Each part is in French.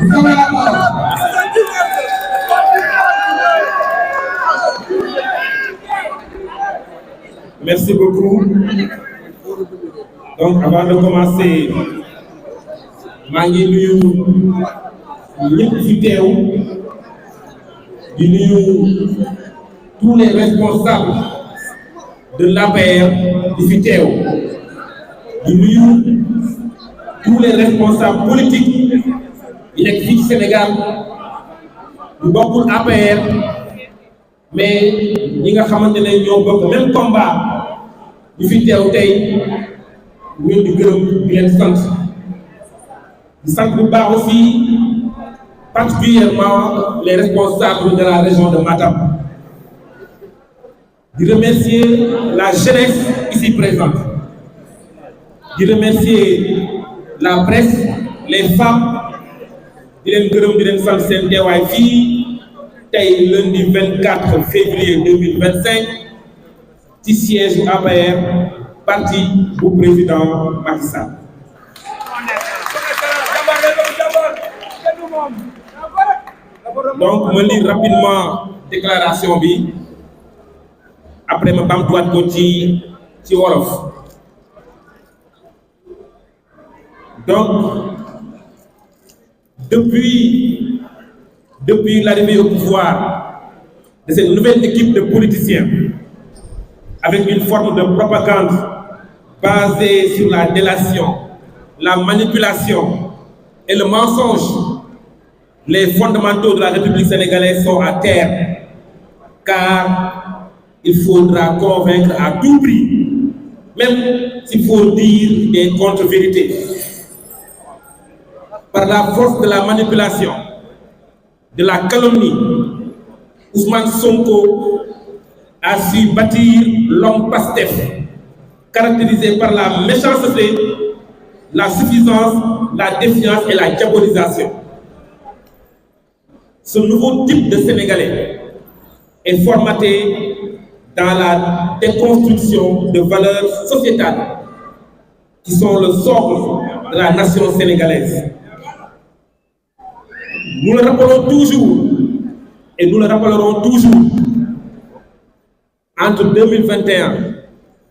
Vous avez la parole. Merci beaucoup. Donc, avant de commencer, maa ngi nuyu ñëpp fi teew di nuyu tous les responsables de l'APR di fi teew di nuyu tous les responsables politiques yi nekk fii ci Sénégal ñu bokkul APR mais ñi nga xamante ne ñoo bokk même combat ñu fi teew tey ñu di gërëm di leen sant di sant bu baax aussi particulièrement les responsables de la région de Matam di remercier la jeunesse ici présente di remercier la presse les femmes di leen gërëm di leen sant seen teewaay fii tey lundi 24 février 2025 ci siège bu APR parti bu président Macky Sall. Donc ma lire rapidement déclaration bi après ma bamtuwaat ko ci wolof. Donc depuis l'arrivée au pouvoir de cette nouvelle équipe de politiciens avec une forme de propagande basée sur la délation, la manipulation et le mensonge, les fondamentaux de la République sénégalaise sont à terre, car il faudra convaincre à tout prix, même s'il faut dire des contre-vérités. Par la force de la manipulation, de la calomnie, Ousmane Sonko a su bâtir l'homme Pastef, caractérisé par la méchanceté, la suffisance, la défiance et la diabolisation. Ce nouveau type de Sénégalais est formaté dans la déconstruction de valeurs sociétales qui sont le socle de la nation sénégalaise. Nous le rappelons toujours et nous le rappellerons toujours. Entre 2021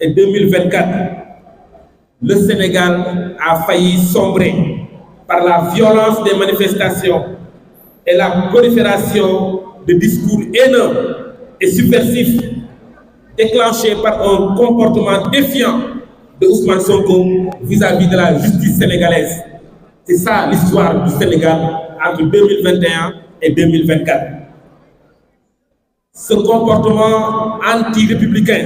et 2024, le Sénégal a failli sombrer par la violence des manifestations et la prolifération de discours haineux et subversifs déclenchés par un comportement défiant de Ousmane Sonko vis-à-vis de la justice sénégalaise. C'est ça l'histoire du Sénégal entre 2021 et 2024. Ce comportement anti-républicain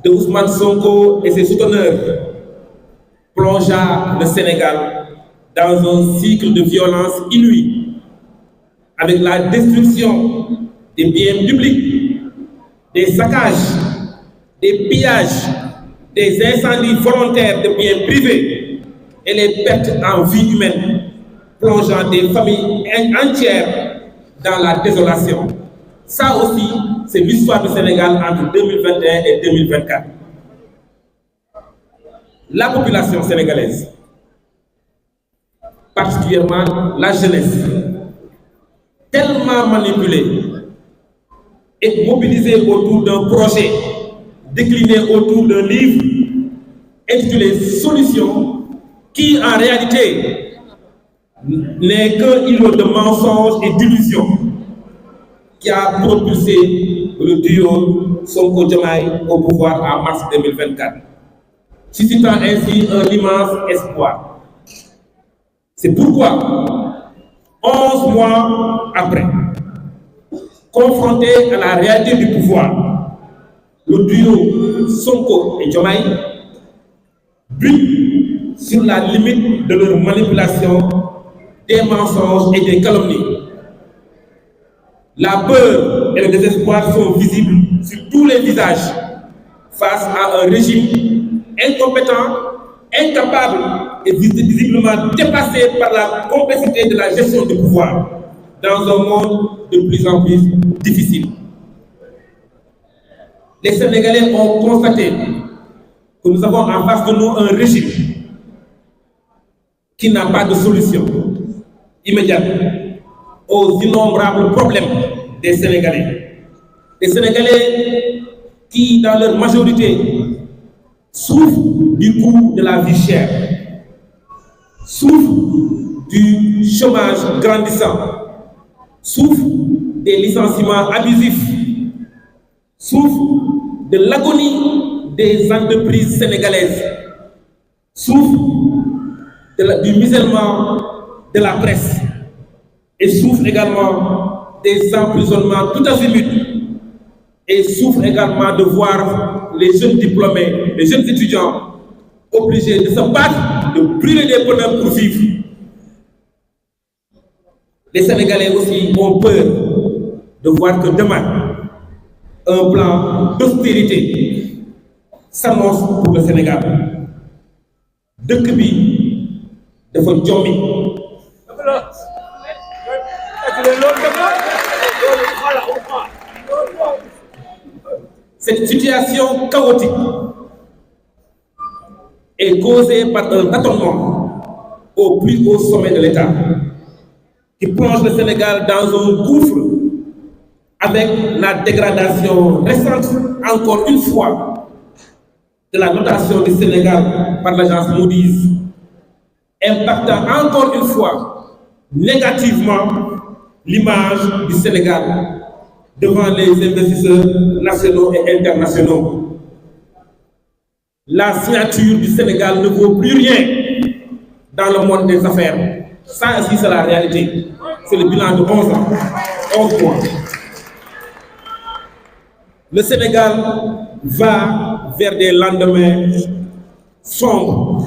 de Ousmane Sonko et ses souteneurs plongea le Sénégal dans un cycle de violence inouïe, avec la destruction des biens publics, des saccages, des pillages, des incendies volontaires de biens privés et les pertes en vie humaine, plongeant des familles entières dans la désolation. Ça aussi, c'est l'histoire du Sénégal entre 2021 et 2024. La population sénégalaise, particulièrement la jeunesse, tellement manipulée et mobilisée autour d'un projet décliné autour d'un livre intitulé Solutions, qui en réalité n'est qu'un îlot de mensonges et d'illusions, qui a propulsé le duo Sonko-Diomaye au pouvoir en mars 2024, suscitant ainsi un immense espoir. C'est pourquoi, 11 mois après, confronté à la réalité du pouvoir, le duo Sonko et Diomaye bute sur la limite de leur manipulation, des mensonges et des calomnies. La peur et le désespoir sont visibles sur tous les visages face à un régime incompétent, incapable et visiblement dépassé par la complexité de la gestion du pouvoir dans un monde de plus en plus difficile. Les Sénégalais ont constaté que nous avons en face de nous un régime qui n'a pas de solution, immédiate aux innombrables problèmes des Sénégalais. Des Sénégalais qui, dans leur majorité, souffrent du coût de la vie chère, souffrent du chômage grandissant, souffrent des licenciements abusifs, souffrent de l'agonie des entreprises sénégalaises, souffrent du musellement de la presse et souffrent également des emprisonnements tout azimuts et souffrent également de voir les jeunes diplômés, les jeunes étudiants obligés de se battre, de brûler des pneus pour vivre. Les Sénégalais aussi ont peur de voir que demain, un plan d'austérité s'annonce pour le Sénégal. Dëkk bi dafa jommi. Cette situation chaotique est causée par un tâtonnement au plus haut sommet de l'État qui plonge le Sénégal dans un gouffre avec la dégradation récente, encore une fois, de la notation du Sénégal par l'agence Moody's, impactant encore une fois négativement l'image du Sénégal devant les investisseurs nationaux et internationaux. La signature du Sénégal ne vaut plus rien dans le monde des affaires. Ça aussi, c'est la réalité. C'est le bilan de 11 ans, 11 mois. Le Sénégal va vers des lendemains sombres,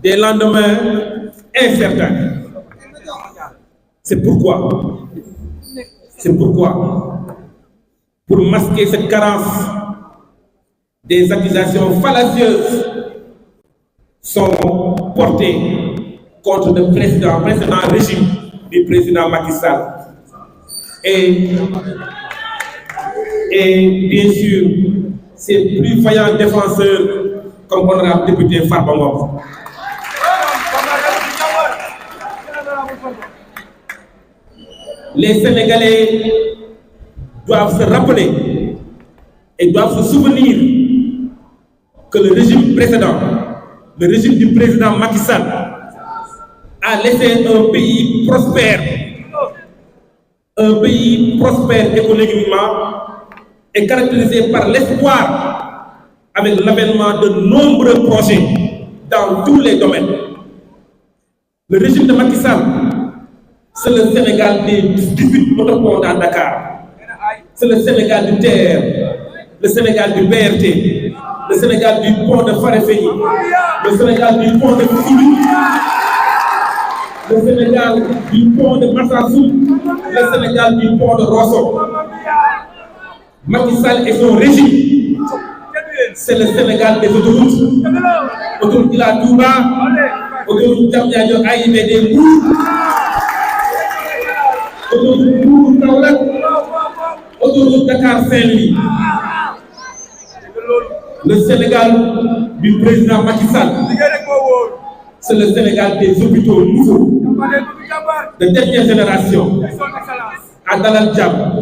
des lendemains incertains. C'est pourquoi, pour masquer cette carence, des accusations fallacieuses sont portées contre le précédent régime du président Macky Sall. Et bien sûr, ses plus vaillants défenseurs comme honorable député Farba Ngom. Les Sénégalais doivent se rappeler et doivent se souvenir que le régime précédent, le régime du président Macky Sall, a laissé un pays prospère économiquement et caractérisé par l'espoir avec l'avènement de nombreux projets dans tous les domaines. Le régime de Macky Sall, c'est le Sénégal des 18 autoponts dans Dakar, c'est le Sénégal du TER, le Sénégal du BRT, le Sénégal du pont de Farefenni, le Sénégal du pont de Foulou, le Sénégal du pont de Massassou, le Sénégal du pont de Rosso. Macky Sall et son régime, c'est le Sénégal des autoroutes, autoroute Ila Touba, autoroute Diamniadio AIBD Mbour, autoroute Mbour Kaolack, autoroute Dakar Saint-Louis. Le Sénégal du président Macky Sall, c'est le Sénégal des hôpitaux nouveaux, de dernière génération, à Dalal Jamm,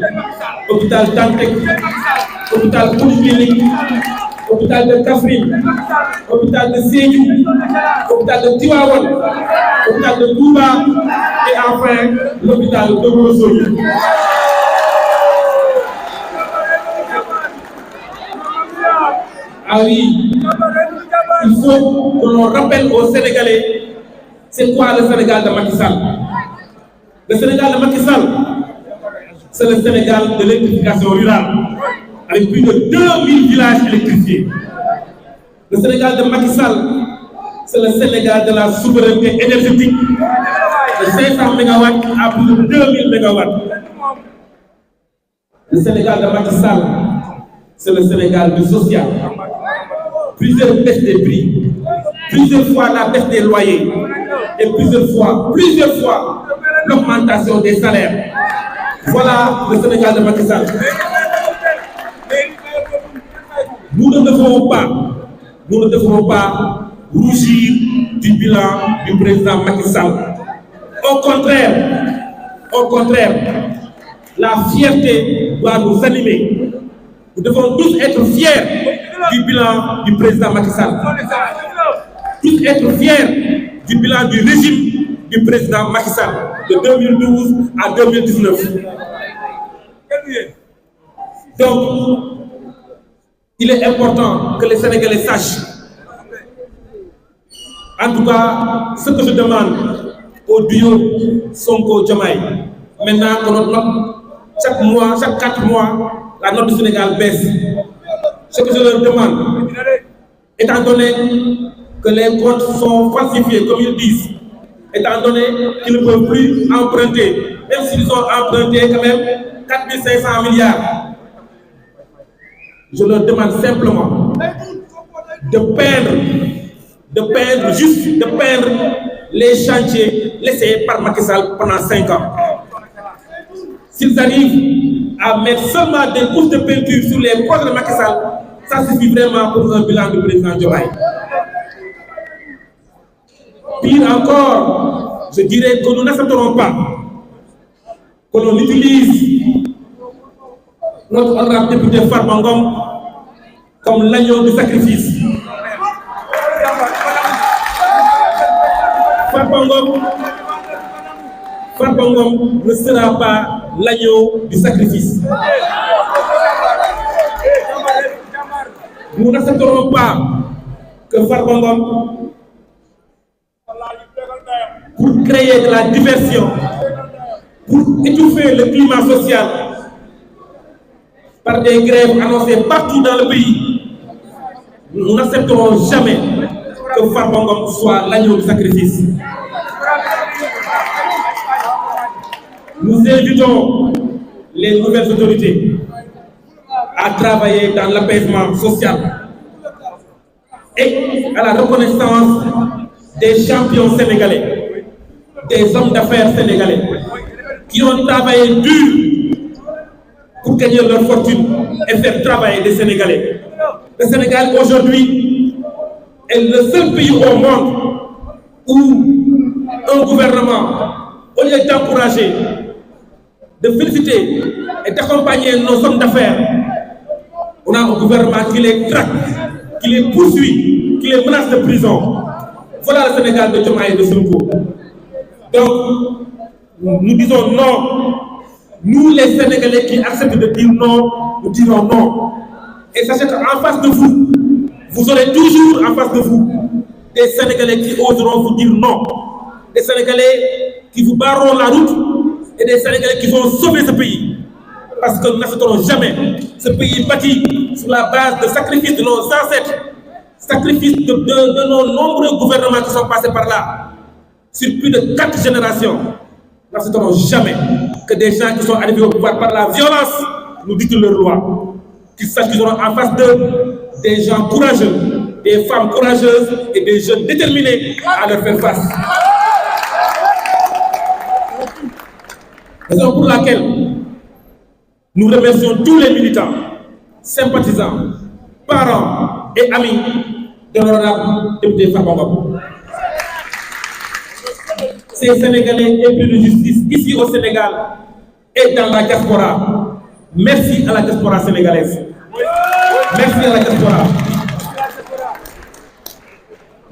hôpital Dantec, hôpital Polyclinique, hôpital de Kaffrine, hôpital de Sédhiou, hôpital de Tivaouane, hôpital de Touba et enfin l'hôpital de Ourossogui. Ah oui, il faut que l'on rappelle aux Sénégalais c'est quoi le Sénégal de Macky Sall. Le Sénégal de Macky Sall, c'est le Sénégal de l'électrification rurale, avec plus de 2000 villages électrifiés. Le Sénégal de Macky Sall, c'est le Sénégal de la souveraineté énergétique, de 500 MW à plus de 2000 MW. Le Sénégal de Macky Sall, c'est le Sénégal du social. Plusieurs baisses des prix, plusieurs fois la baisse des loyers, et plusieurs fois l'augmentation des salaires. Voilà le Sénégal de Macky Sall. Nous ne devrons pas rougir du bilan du président Macky Sall. Au contraire, la fierté doit nous animer. Nous devons tous être fiers du bilan du président Macky Sall. Tous être fiers du bilan du régime du président Macky Sall de 2012 à 2019. Donc, il est important que les Sénégalais sachent, en tout cas, ce que je demande au duo Sonko-Diomaye. Maintenant que notre note, chaque mois, chaque 4 mois, la note du Sénégal baisse. Ce que je leur demande, étant donné que les comptes sont falsifiés, comme ils disent, étant donné qu'ils ne peuvent plus emprunter, même s'ils ont emprunté quand même 4 500 milliards, je leur demande simplement de peindre les chantiers laissés par Macky Sall pendant 5 ans. S'ils arrivent à mettre seulement des couches de peinture sur les projets de Macky Sall, ça suffit vraiment pour un bilan du président Diomaye. Pire encore, je dirais que nous n'accepterons pas que l'on utilise notre honorable député Farba Ngom comme l'agneau du sacrifice. Farba Ngom ne sera pas l'agneau du sacrifice. Nous n'accepterons pas que Farba Ngom, pour créer de la diversion, pour étouffer le climat social, par des grèves annoncées partout dans le pays, nous n'accepterons jamais que Farba Ngom soit l'agneau du sacrifice. Nous invitons les nouvelles autorités à travailler dans l'apaisement social et à la reconnaissance des champions sénégalais, des hommes d'affaires sénégalais qui ont travaillé dur pour gagner leur fortune et faire travailler les Sénégalais. Le Sénégal aujourd'hui est le seul pays au monde où un gouvernement, au lieu d'encourager, de féliciter et d'accompagner nos hommes d'affaires, on a un gouvernement qui les traque, qui les poursuit, qui les menace de prison. Voilà le Sénégal de Diomaye et de Sonko. Donc, nous disons non. Nous, les Sénégalais qui acceptent de dire non, nous dirons non. Et sachez qu'en face de vous, vous aurez toujours en face de vous des Sénégalais qui oseront vous dire non. Des Sénégalais qui vous barreront la route et des Sénégalais qui vont sauver ce pays. Parce que nous n'accepterons jamais ce pays bâti sur la base de sacrifices de nos ancêtres, sacrifices de nos nombreux gouvernements qui sont passés par là, sur plus de 4 générations. Nous n'accepterons jamais que des gens qui sont arrivés au pouvoir par la violence nous dictent leur loi. Qu'ils sachent qu'ils auront en face d'eux des gens courageux, des femmes courageuses et des jeunes déterminés à leur faire face. Raison pour laquelle nous remercions tous les militants, sympathisants, parents et amis de l'honorable député Farba Ngom. Ces Sénégalais épris de justice ici au Sénégal et dans la diaspora. Merci à la diaspora sénégalaise. Merci à la diaspora.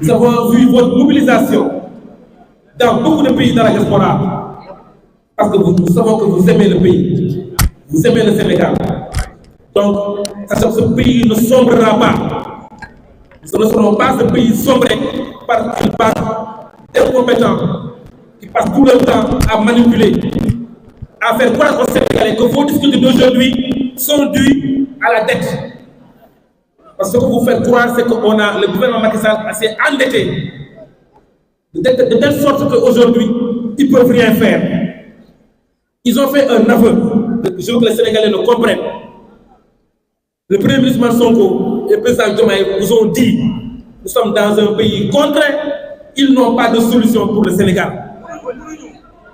Nous avons vu votre mobilisation dans beaucoup de pays dans la diaspora. Parce que nous savons que vous aimez le pays. Vous aimez le Sénégal. Donc, ce pays ne sombrera pas. Nous ne serons pas ce pays sombré par une part d'incompétents qui passent tout leur temps à manipuler, à faire croire aux Sénégalais que vos discours d'aujourd'hui sont dus à la dette. Parce que ce que vous faites croire, c'est que le gouvernement Macky Sall s'est endetté de telle sorte qu'aujourd'hui, ils ne peuvent rien faire. Ils ont fait un aveu. Je veux que les Sénégalais le comprennent. Le Premier ministre Sonko et le président Diomaye vous ont dit nous sommes dans un pays contraint, ils n'ont pas de solution pour le Sénégal.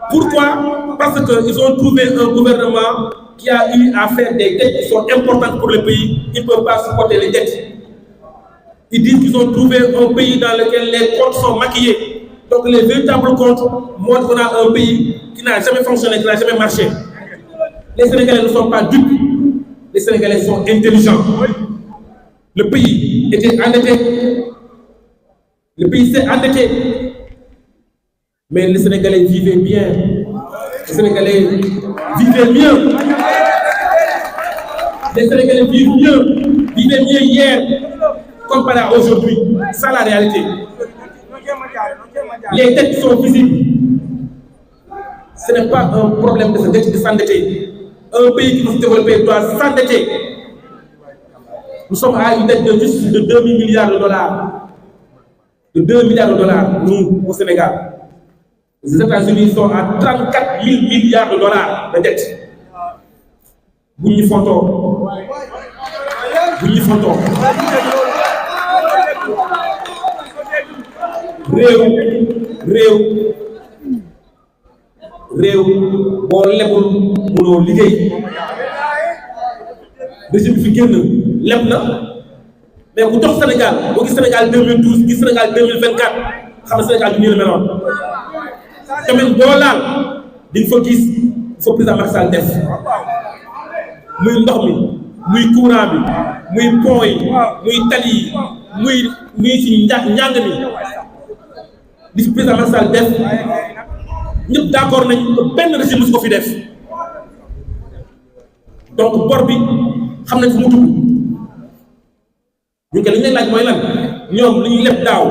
Pourquoi? Parce qu'ils ont trouvé un gouvernement qui a eu à faire des dettes qui sont importantes pour le pays. Ils ne peuvent pas supporter les dettes. Ils disent qu'ils ont trouvé un pays dans lequel les comptes sont maquillés. Donc les véritables comptes montrent qu'on a un pays qui n'a jamais fonctionné, qui n'a jamais marché. Les Sénégalais ne sont pas dupes, les Sénégalais sont intelligents. Le pays était endetté, le pays s'est endetté, mais les Sénégalais vivaient bien, les Sénégalais vivaient mieux. Les Sénégalais vivent mieux, vivaient mieux hier comparé à aujourd'hui. C'est la réalité. Les dettes sont visibles. Ce n'est pas un problème de s'endetter. Un pays qui veut se développer doit s'endetter. Nous sommes à une dette de juste de 2 000 milliards de dollars. De 2 milliards de dollars, nous, au Sénégal. Les États-Unis sont à 34 000 milliards de dollars de dette. Vous n'y fontons. Vous n'y fontons. réew boo lebul mënoo liggéey régime fi génn leb na mais bu dox Sénégal boo gis Sénégal 2012 gis Sénégal 2024 xam ne Sénégal du nii la meloon domaine boo laal di nga fa gis fa président Macky Sall def muy ndox mi muy courant bi muy pont yi muy tali yi muy ci njàng mi di fi président Macky Sall def ñëpp d'accord nañ benn régime musu ko fi def donc bor bi xam nañ fu mu dugg ñu ko li ñu leen laaj mooy lan ñoom li ñu leb daaw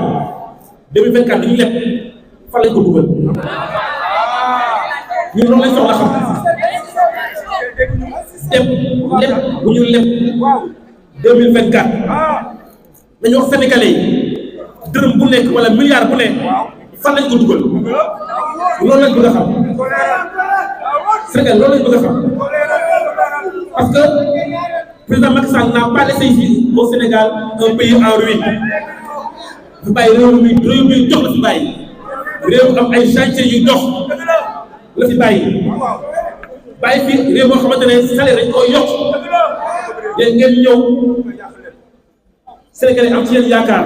2024 li ñu leb fan lañ ko dugal ñun loolu lañ soxla xam dem leb bu ñu leb 2024 dañu wax sénégalais yi dërëm bu nekk wala milliard bu nekk fan lañ ko dugal loolu lañ bëgg a xam Sénégal loolu lañ bëgg a xam parce que président Macky Sall n'a pas laissé ici au Sénégal un pays en ruine bu bàyyi réew mi jox la fi bàyyi réew am ay chantier yu dox la fi bàyyi fi réew moo xamante ne salaire dañ koy yokk yéen ngeen ñëw Sénégalais am ci yéen yaakaar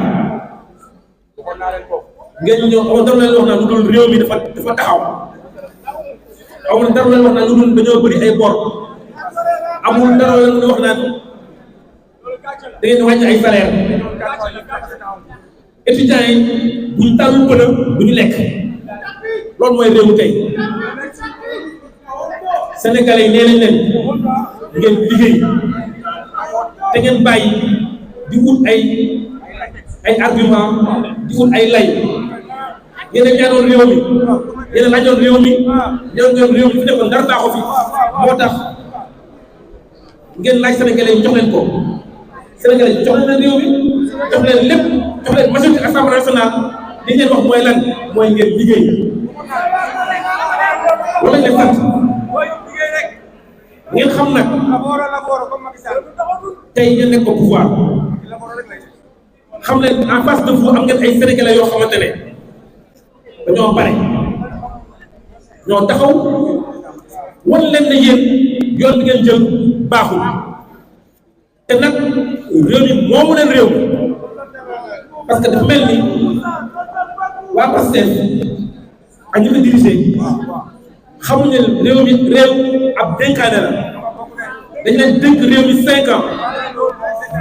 ngeen ñëw amoon dara leen wax naa lu dul réew mi dafa taxaw amul dara leen wax naa lu dul dañoo bëri ay bor amul dara leen wax naan da ngeen wàññi ay salaire étudiants yi buñ tàllul pënë duñu lekk loolu mooy réewu tey Sénégalais yi nee nañ leen ngeen liggéey te ngeen bàyyi di wut ay argument di wut ay lay yéen a ñaanoon réew mi yéen a laajoon réew mi ñaanoon réew mi fi nekkoon dara baaxu fi moo tax ngeen laaj Sénégalais yi jox leen ko Sénégalais yi jox leen réew mi jox leen lépp jox leen majorité Assemblée nationale li ngeen wax mooy lan mooy ngeen liggéey loolu lañ leen sant ngeen xam nag tey ngeen nekk au pouvoir xam leen en face de vous am ngeen ay sénégalais yoo xamante ne dañoo bare ñoo taxaw wan leen ne yéen yoon bi ngeen jël baaxul te nag réew mi moomu leen réew parce que dafa mel ni waa Pastef ak ñu ko dirigé xamuñ ne réew mi réew ab dénkaane la dañ leen dénk réew mi 5 ans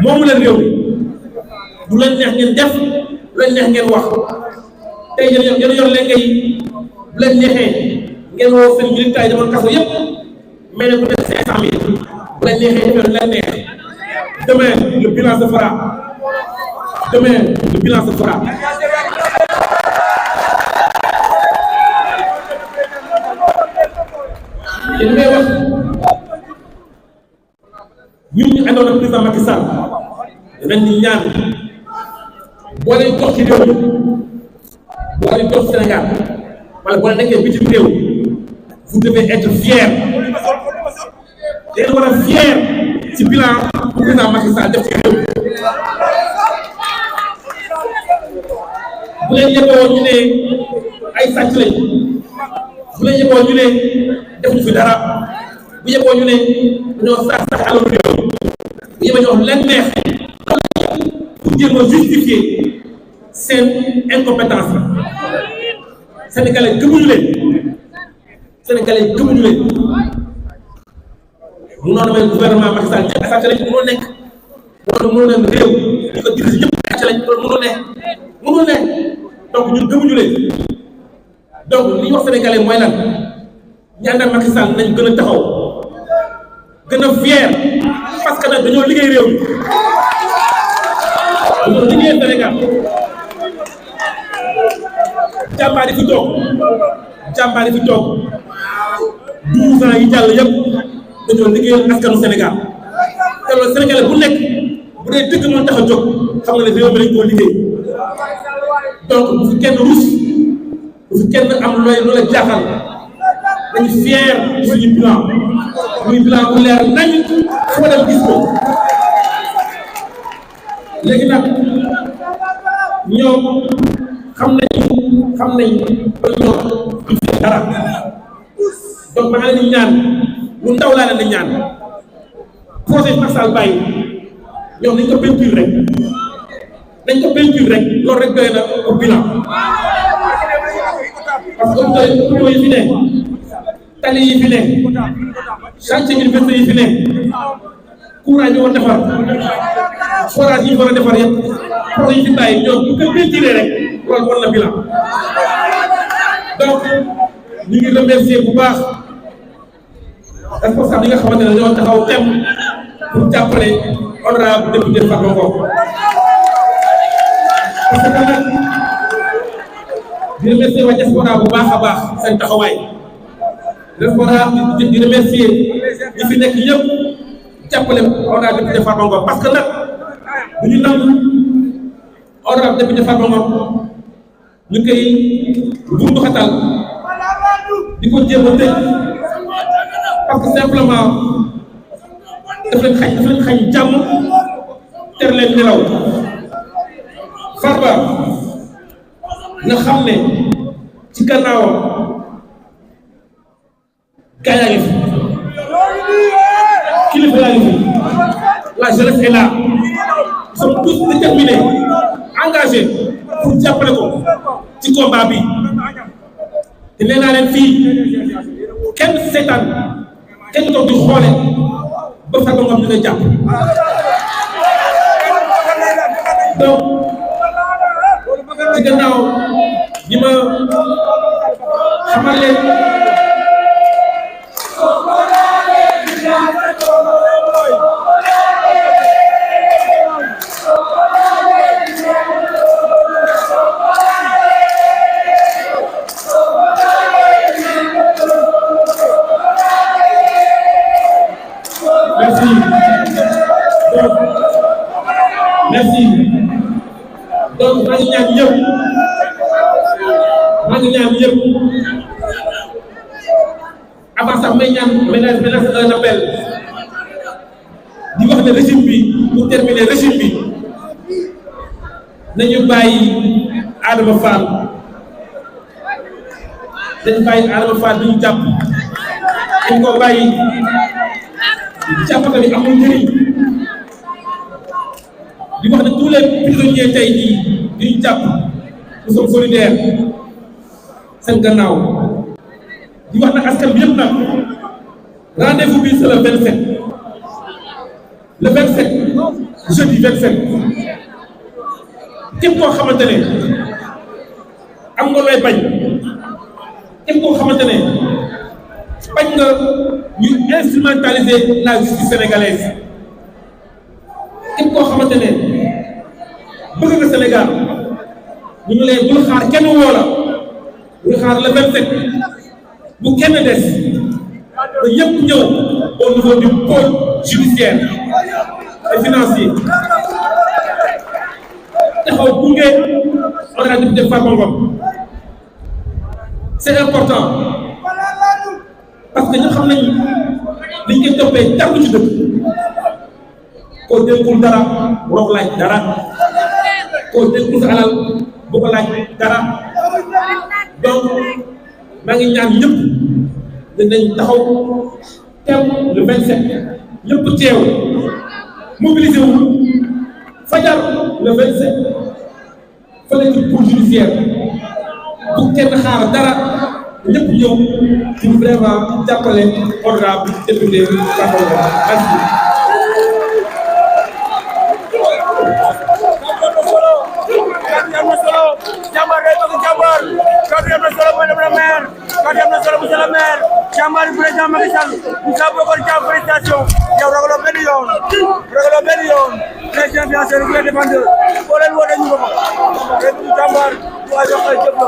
moomu leen réew mi du leen neex ngeen def du leen neex ngeen wax tey yéen yor leen ngay bu leen neexee ngeen woo seen militaires yi demoon kaso yëpp mais ne ku def 500 000 bu leen neexee defee du leen neex demain le bilan se fera demain le bilan se fera. yéen ngay wax ñun ñu àndoon ak président Macky Sall ren ñu ñaan boo leen dox ci réew mi boo leen dox Sénégal wala boo leen nekkee bitim réew vous devez être fier da ngeen war a fier ci bilan bu président Macky Sall def ci réew mi bu leen yeboo ñu ne ay sàcc lañ bu leen yeboo ñu ne defuñu fi dara bu yeboo ñu ne dañoo sax alalu réew bu yeboo ñu wax leen neex pour jéem a justifier seen incompétence la sénégalais gëmuñu leen sénégalais gëmuñu leen munoo demee gouvernement Macky Sall ñëpp asàcc lañ munoo nekk mënoo leen réew ñu ko dirige ñëpp asàcc lañ loolu mënul ne donc ñun gëmuñu leen donc li ñu wax sénégalais mooy lan ñu ànd ak Macky Sall nañ gën a taxaw gën a fier parce que nag dañoo liggéey réew mi dañoo liggéey Sénégal jàmbaar yi fi toog 12 ans yi jàll yëpp dañoo liggéeyal askanu Sénégal te loolu sénégalais bu nekk bu dee dëgg moo tax a jóg xam nga ne réew mi lañ koo liggéey donc bu fi kenn rus bu fi kenn am lu la jaaxal dañu fier suñu bilan muy bilan bu leer nañ foo dem gis ko léegi nag ñoom xam nañ ba ñoom duñ fi dara donc maa ngi leen di ñaan lu ndaw laa leen di ñaan projet Macky Sall bàyyi ñoom nañ ko peinture rek loolu rek doy na au bilan parce que hôpitaux yi fi ne tali yi fi ne chantier université yi fi ne courant yi war defar forage yi war a defar yëpp projet yi fi bàyyi ñoom bu ko peinture rek loolu war na bilan donc ñu ngi remercier bu baax responsable yi nga xamante ne ñoo taxaw tem pour jàppale honorable député Farba Ngom parce que nag di remercier waa diaspora bu baax a baax seen taxawaay diaspora di remercier ñi fi nekk ñëpp jàppale honorable député Farba Ngom parce que nag du ñu nangu honorable député Farba Ngom ñu koy bundu xatal di ko jéem a tëj parce que simplement daf leen xañ jàmm ter leen nelaw Farba nga xam ne ci gannaawam gaa yaa ngi fi kilifa yaa ngi fi la jeunesse est là ils sont tous déterminés engagés pour jàppale ko ci combat bi te nee naa leen fii kenn seetaan kenn toog di xoole ba Farba Ngom ñu ngay jàpp donc ci gannaaw ñi ma xamal leen merci donc maa ngi ñaan ñëpp avant sax may ñaan ménage un appel di wax ne régime bi pour terminer régime bi nañu bàyyi Adama Fall bi ñu jàpp dañ ko bàyyi jàppata bi amul njëriñ di wax ne tous les prisonniers tey jii di ñu jàpp nous sommes solidaires seen gannaaw di wax nag askan bi yëpp nag rendez-vous bi c'est le 27 le 27 jeudi 27 képp koo xamante ne am nga looy bañ képp koo xamante ne bañ nga ñu instrumentaliser la justice sénégalaise képp koo xamante ne bëgg nga Sénégal ñu ngi lay bul xaar kenn woo la bul xaar le 27 bu kenn des ba ñëpp ñëw au niveau du pôle judiciaire et financier taxaw gunge honorable député Farba Ngom c'est important parce que ñu xam nañu liñ koy toppee dara ci dëkk koo dénkul dara waroo laaj dara koo dénkul sa alal bu ko laaj dara donc maa ngi ñaan ñëpp dinañ taxaw teew le 27 ñëpp teew mobilisé wu fajar le 27 fële ci pôle judiciaire bu kenn xaar dara ñëpp ñëw pour vraiment jàppale honorable député Farba Ngom. Merci. Jambar day bëgg jambar kàddu am na solo madame la maire kàddu am na solo monsieur le maire jambar président Macky Sall Moussa Bocar Thiam félicitation yow ragaloo benn yoon président financier rek défenseur boo leen woote ñu ko day bëgg jambar waaye wax ay jëf la